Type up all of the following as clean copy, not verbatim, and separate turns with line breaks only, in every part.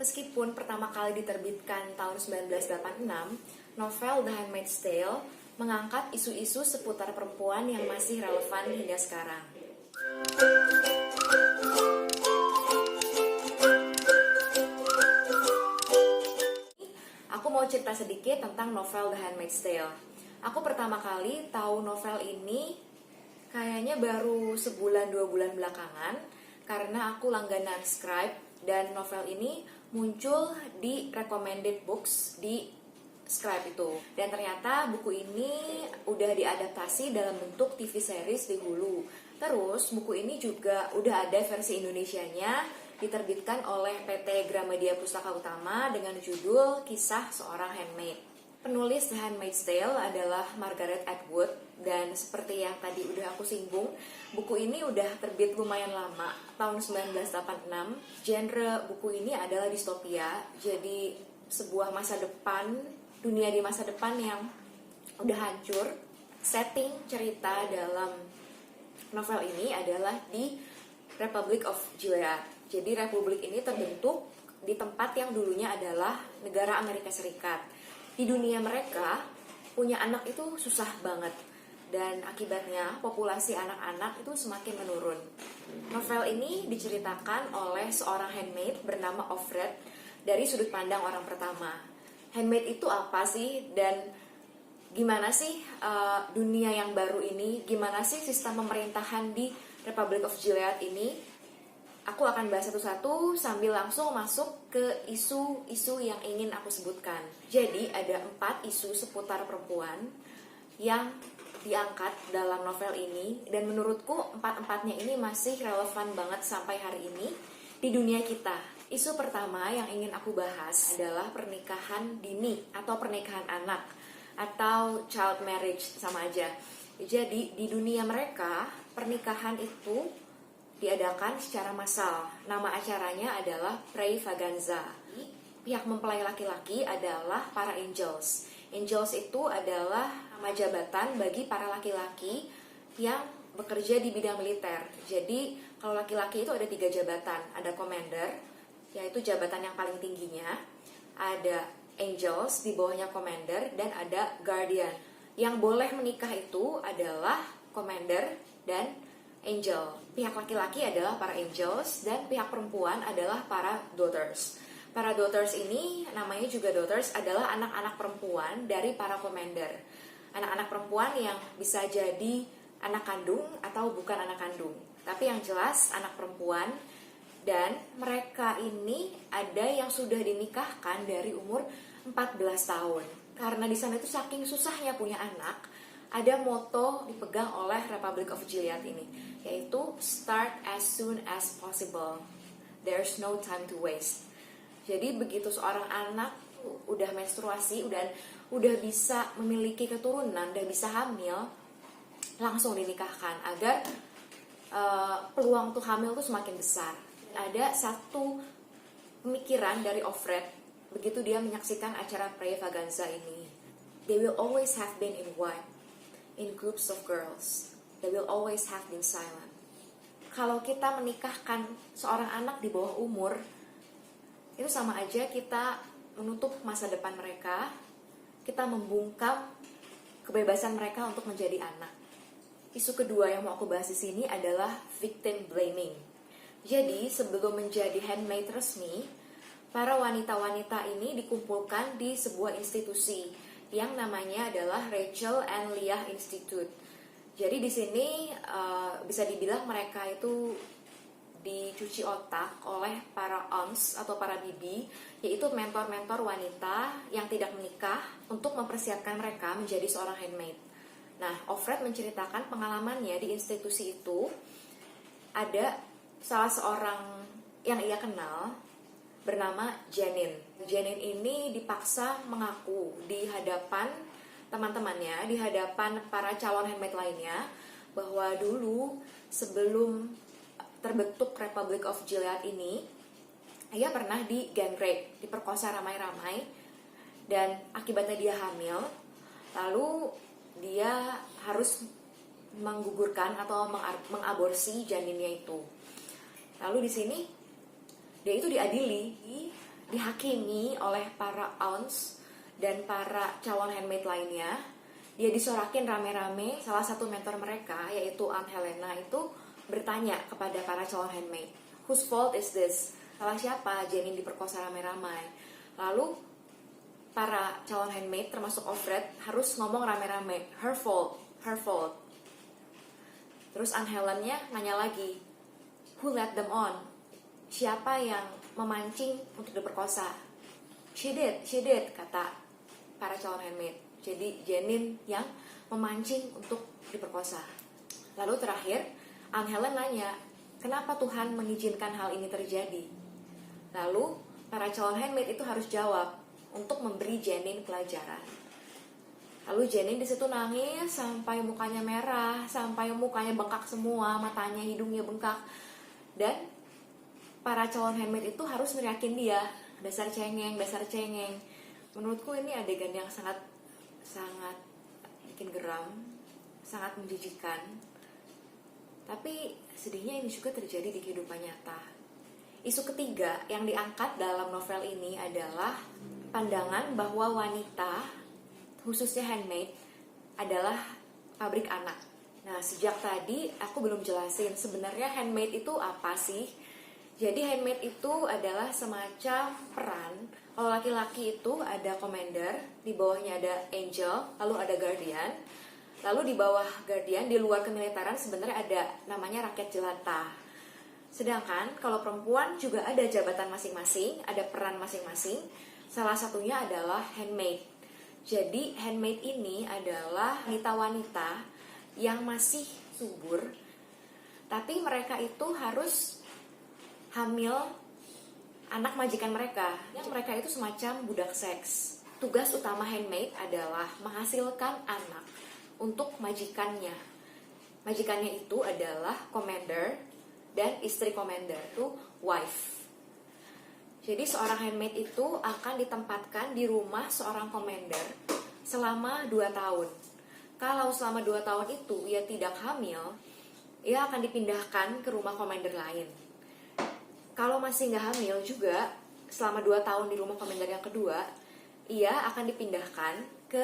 Meskipun pertama kali diterbitkan tahun 1986, novel The Handmaid's Tale mengangkat isu-isu seputar perempuan yang masih relevan hingga sekarang. Aku mau cerita sedikit tentang novel The Handmaid's Tale. Aku pertama kali tahu novel ini kayaknya baru sebulan 2 bulan belakangan karena aku langganan Scribe dan novel ini muncul di recommended books di Scribe itu. Dan ternyata buku ini udah diadaptasi dalam bentuk TV series di Hulu. Terus buku ini juga udah ada versi Indonesianya, diterbitkan oleh PT Gramedia Pustaka Utama dengan judul Kisah Seorang Handmaid. Penulis The Handmaid's Tale adalah Margaret Atwood, dan seperti yang tadi udah aku singgung, buku ini udah terbit lumayan lama, tahun 1986. Genre buku ini adalah distopia, jadi sebuah masa depan, dunia di masa depan yang udah hancur. Setting cerita dalam novel ini adalah di Republic of Gilead. Jadi republik ini terbentuk di tempat yang dulunya adalah negara Amerika Serikat. Di dunia mereka, punya anak itu susah banget. Dan akibatnya populasi anak-anak itu semakin menurun. Novel ini diceritakan oleh seorang handmaid bernama Offred dari sudut pandang orang pertama. Handmaid itu apa sih? Dan gimana sih dunia yang baru ini? Gimana sih sistem pemerintahan di Republic of Gilead ini? Aku akan bahas satu-satu sambil langsung masuk ke isu-isu yang ingin aku sebutkan. Jadi ada 4 isu seputar perempuan yang diangkat dalam novel ini, dan menurutku 4-empatnya ini masih relevan banget sampai hari ini di dunia kita. Isu pertama yang ingin aku bahas adalah pernikahan dini atau pernikahan anak atau child marriage, sama aja. Jadi di dunia mereka pernikahan itu diadakan secara massal. Nama acaranya adalah Prayvaganza. Pihak mempelai laki-laki adalah para angels. Angels itu adalah nama jabatan bagi para laki-laki yang bekerja di bidang militer. Jadi kalau laki-laki itu ada 3 jabatan. Ada commander, yaitu jabatan yang paling tingginya. Ada angels, di bawahnya commander, dan ada guardian. Yang boleh menikah itu adalah commander dan angel. Pihak laki-laki adalah para angels dan pihak perempuan adalah para daughters. Para daughters ini, namanya juga daughters, adalah anak-anak perempuan dari para commander. Anak-anak perempuan yang bisa jadi anak kandung atau bukan anak kandung. Tapi yang jelas anak perempuan, dan mereka ini ada yang sudah dinikahkan dari umur 14 tahun. Karena di sana itu saking susahnya punya anak, ada moto dipegang oleh Republic of Gilead ini, yaitu start as soon as possible. There's no time to waste. Jadi begitu seorang anak udah menstruasi, udah bisa memiliki keturunan, udah bisa hamil, langsung dinikahkan agar peluang untuk hamil tuh semakin besar. Ada satu pemikiran dari Offred begitu dia menyaksikan acara Prayvaganza ini. They will always have been in white, in groups of girls. They will always have been silent. Kalau kita menikahkan seorang anak di bawah umur, itu sama aja kita menutup masa depan mereka, kita membungkam kebebasan mereka untuk menjadi anak. Isu kedua yang mau aku bahas di sini adalah victim blaming. Jadi sebelum menjadi handmaid resmi, para wanita-wanita ini dikumpulkan di sebuah institusi yang namanya adalah Rachel and Leah Institute. Jadi di sini bisa dibilang mereka itu dicuci otak oleh para aunts atau para bibi, yaitu mentor-mentor wanita yang tidak menikah untuk mempersiapkan mereka menjadi seorang handmaid. Nah, Offred menceritakan pengalamannya di institusi itu. Ada salah seorang yang ia kenal bernama Janine. Janine ini dipaksa mengaku di hadapan teman-temannya, di hadapan para calon handmaid lainnya, bahwa dulu sebelum terbentuk Republic of Gilead ini, ia pernah di gang rape, diperkosa ramai-ramai, dan akibatnya dia hamil. Lalu dia harus menggugurkan atau mengaborsi janinnya itu. Lalu di sini dia itu diadili dihakimi oleh para aunts dan para calon handmaid lainnya. Dia disorakin rame-rame. Salah satu mentor mereka, yaitu Aunt Helena, itu bertanya kepada para calon handmaid, "Whose fault is this?" Salah siapa Janine diperkosa rame-ramai? Lalu para calon handmaid termasuk Offred harus ngomong rame-rame, "Her fault, her fault." Terus Aunt Helena nanya lagi, "Who led them on?" Siapa yang memancing untuk diperkosa? She did, kata para calon handmaid. Jadi Janine yang memancing untuk diperkosa. Lalu terakhir, Aunt Helen nanya, kenapa Tuhan mengizinkan hal ini terjadi? Lalu para calon handmaid itu harus jawab untuk memberi Janine pelajaran. Lalu Janine di situ nangis sampai mukanya merah, sampai mukanya bengkak semua, matanya, hidungnya bengkak. Dan para calon handmaid itu harus neriakin dia, dasar cengeng, dasar cengeng. Menurutku ini adegan yang sangat bikin geram, sangat menjijikan. Tapi sedihnya ini juga terjadi di kehidupan nyata. Isu ketiga yang diangkat dalam novel ini adalah pandangan bahwa wanita, khususnya handmaid, adalah pabrik anak. Nah, sejak tadi aku belum jelasin sebenarnya handmaid itu apa sih. Jadi handmaid itu adalah semacam peran. Kalau laki-laki itu ada commander, di bawahnya ada angel, lalu ada guardian. Lalu di bawah guardian, di luar kemiliteran sebenarnya ada namanya rakyat jelata. Sedangkan kalau perempuan juga ada jabatan masing-masing, ada peran masing-masing. Salah satunya adalah handmaid. Jadi handmaid ini adalah wanita-wanita yang masih subur, tapi mereka itu harus hamil anak majikan mereka. Yang mereka itu semacam budak seks. Tugas utama handmaid adalah menghasilkan anak untuk majikannya. Majikannya itu adalah commander dan istri commander itu wife. Jadi seorang handmaid itu akan ditempatkan di rumah seorang commander selama 2 tahun. Kalau selama 2 tahun itu ia tidak hamil, ia akan dipindahkan ke rumah commander lain. Kalau masih nggak hamil juga, selama 2 tahun di rumah commander yang kedua, ia akan dipindahkan ke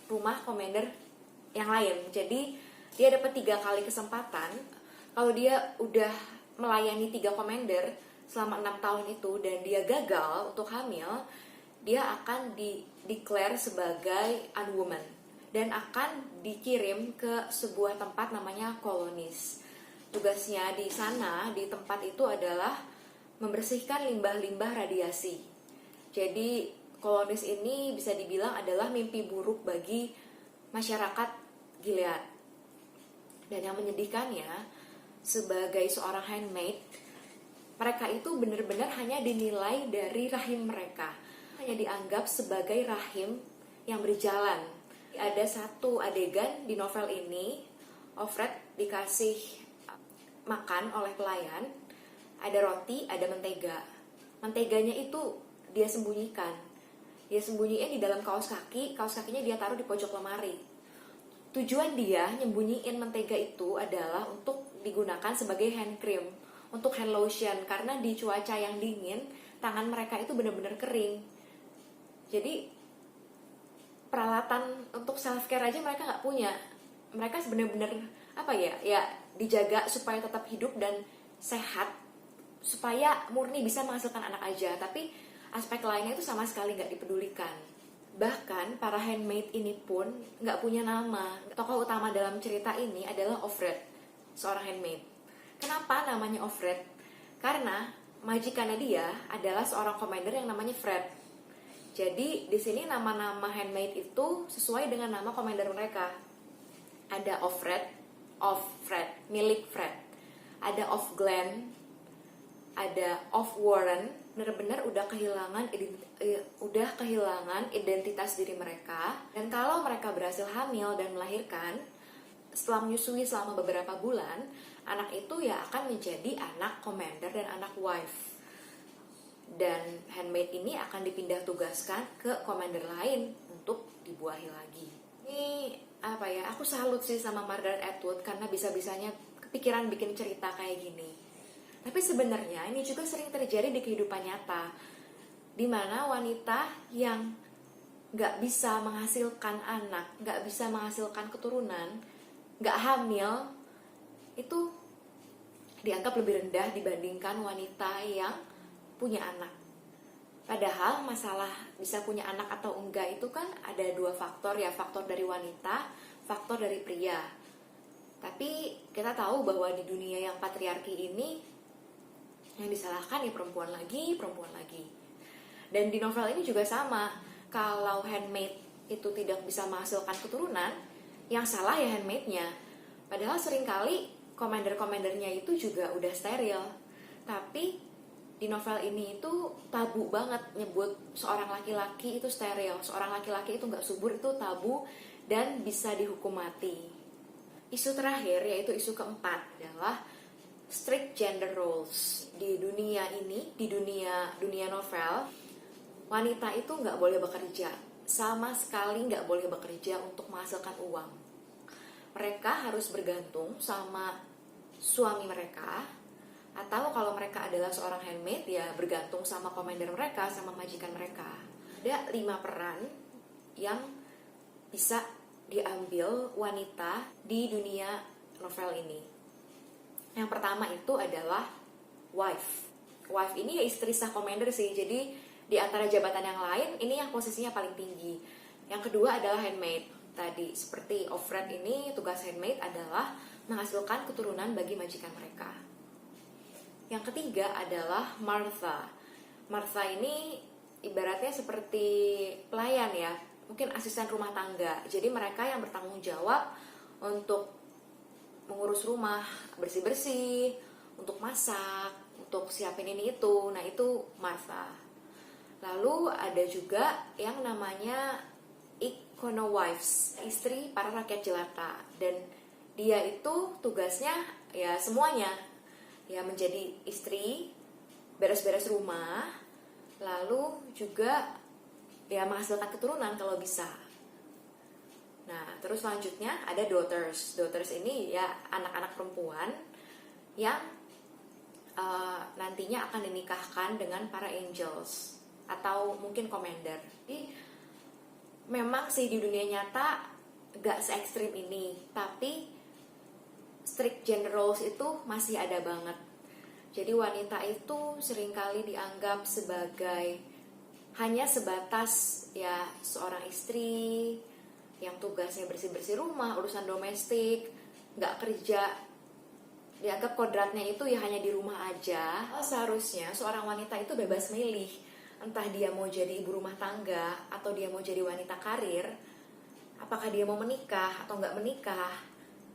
rumah commander yang lain. Jadi dia dapat 3 kali kesempatan. Kalau dia udah melayani 3 commander selama 6 tahun itu dan dia gagal untuk hamil, dia akan di-declare sebagai unwoman dan akan dikirim ke sebuah tempat namanya kolonis. Tugasnya di sana, di tempat itu adalah membersihkan limbah-limbah radiasi. Jadi kolonis ini bisa dibilang adalah mimpi buruk bagi masyarakat Gilead. Dan yang menyedihkannya, sebagai seorang handmaid, mereka itu benar-benar hanya dinilai dari rahim mereka, hanya dianggap sebagai rahim yang berjalan. Ada satu adegan di novel ini, Offred dikasih makan oleh pelayan, ada roti, ada mentega. Menteganya itu dia sembunyikan. Dia sembunyiin di dalam kaos kaki, kaos kakinya dia taruh di pojok lemari. Tujuan dia nyembunyiin mentega itu adalah untuk digunakan sebagai hand cream, untuk hand lotion, karena di cuaca yang dingin tangan mereka itu benar-benar kering. Jadi peralatan untuk self care aja mereka nggak punya. Mereka benar-benar ya dijaga supaya tetap hidup dan sehat, supaya murni bisa menghasilkan anak aja. Tapi aspek lainnya itu sama sekali nggak dipedulikan. Bahkan para handmaid ini pun nggak punya nama. Tokoh utama dalam cerita ini adalah Offred, seorang handmaid. Kenapa namanya Offred? Karena majikannya dia adalah seorang commander yang namanya Fred. Jadi di sini nama-nama handmaid itu sesuai dengan nama commander mereka. Ada Offred, milik Fred. Ada Off Glen, ada Off Warren. Benar-benar udah kehilangan identitas diri mereka. Dan kalau mereka berhasil hamil dan melahirkan, setelah menyusui selama beberapa bulan, anak itu ya akan menjadi anak commander dan anak wife. Dan handmaid ini akan dipindah tugaskan ke commander lain untuk dibuahi lagi. Ini aku salut sih sama Margaret Atwood karena bisa-bisanya kepikiran bikin cerita kayak gini. Tapi sebenarnya ini juga sering terjadi di kehidupan nyata. dimana wanita yang nggak bisa menghasilkan anak, nggak bisa menghasilkan keturunan, nggak hamil, itu dianggap lebih rendah dibandingkan wanita yang punya anak. Padahal masalah bisa punya anak atau enggak itu kan ada dua faktor ya, faktor dari wanita, faktor dari pria. Tapi kita tahu bahwa di dunia yang patriarki ini yang disalahkan ya perempuan lagi. Dan di novel ini juga sama, kalau handmaid itu tidak bisa menghasilkan keturunan, yang salah ya handmaidnya. Padahal seringkali komander-komandernya itu juga udah steril. Tapi di novel ini itu tabu banget nyebut seorang laki-laki itu steril, seorang laki-laki itu nggak subur, itu tabu dan bisa dihukum mati. Isu terakhir, yaitu isu keempat, adalah strict gender roles. Di dunia ini, di dunia novel, wanita itu nggak boleh bekerja, sama sekali nggak boleh bekerja untuk menghasilkan uang. Mereka harus bergantung sama suami mereka, atau kalau mereka adalah seorang handmaid ya bergantung sama komander mereka, sama majikan mereka. Ada 5 peran yang bisa diambil wanita di dunia novel ini. Yang pertama itu adalah wife. Wife ini ya istri sah komander sih, jadi di antara jabatan yang lain ini yang posisinya paling tinggi. Yang kedua adalah handmaid. Tadi seperti Offred ini, tugas handmaid adalah menghasilkan keturunan bagi majikan mereka. Yang ketiga adalah Martha. Martha ini ibaratnya seperti pelayan ya, mungkin asisten rumah tangga. Jadi mereka yang bertanggung jawab untuk mengurus rumah, bersih-bersih, untuk masak, untuk siapin ini itu. Nah itu Martha. Lalu ada juga yang namanya Econowives, istri para rakyat jelata. Dan dia itu tugasnya ya semuanya, ya menjadi istri, beres-beres rumah, lalu juga ya menghasilkan keturunan kalau bisa. Nah, terus selanjutnya ada daughters. Daughters ini ya anak-anak perempuan yang nantinya akan dinikahkan dengan para angels atau mungkin commander. Jadi memang sih di dunia nyata gak se-ekstrim ini, tapi strict gender roles itu masih ada banget. Jadi wanita itu seringkali dianggap sebagai hanya sebatas ya seorang istri yang tugasnya bersih-bersih rumah, urusan domestik, gak kerja. Dianggap kodratnya itu ya hanya di rumah aja. Seharusnya seorang wanita itu bebas milih, entah dia mau jadi ibu rumah tangga atau dia mau jadi wanita karir, apakah dia mau menikah atau nggak menikah.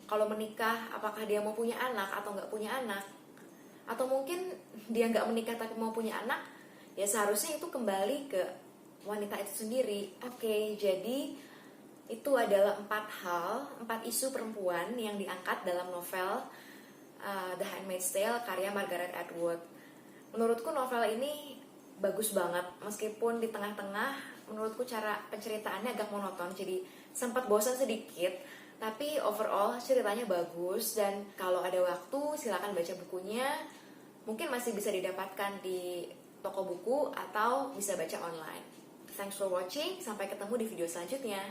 Kalau menikah, apakah dia mau punya anak atau nggak punya anak. Atau mungkin dia nggak menikah tapi mau punya anak, ya seharusnya itu kembali ke wanita itu sendiri. Oke, jadi itu adalah 4 isu perempuan yang diangkat dalam novel The Handmaid's Tale karya Margaret Atwood. Menurutku novel ini bagus banget, meskipun di tengah-tengah menurutku cara penceritaannya agak monoton, jadi sempat bosan sedikit. Tapi overall ceritanya bagus, dan kalau ada waktu silakan baca bukunya. Mungkin masih bisa didapatkan di toko buku atau bisa baca online. Thanks for watching, sampai ketemu di video selanjutnya.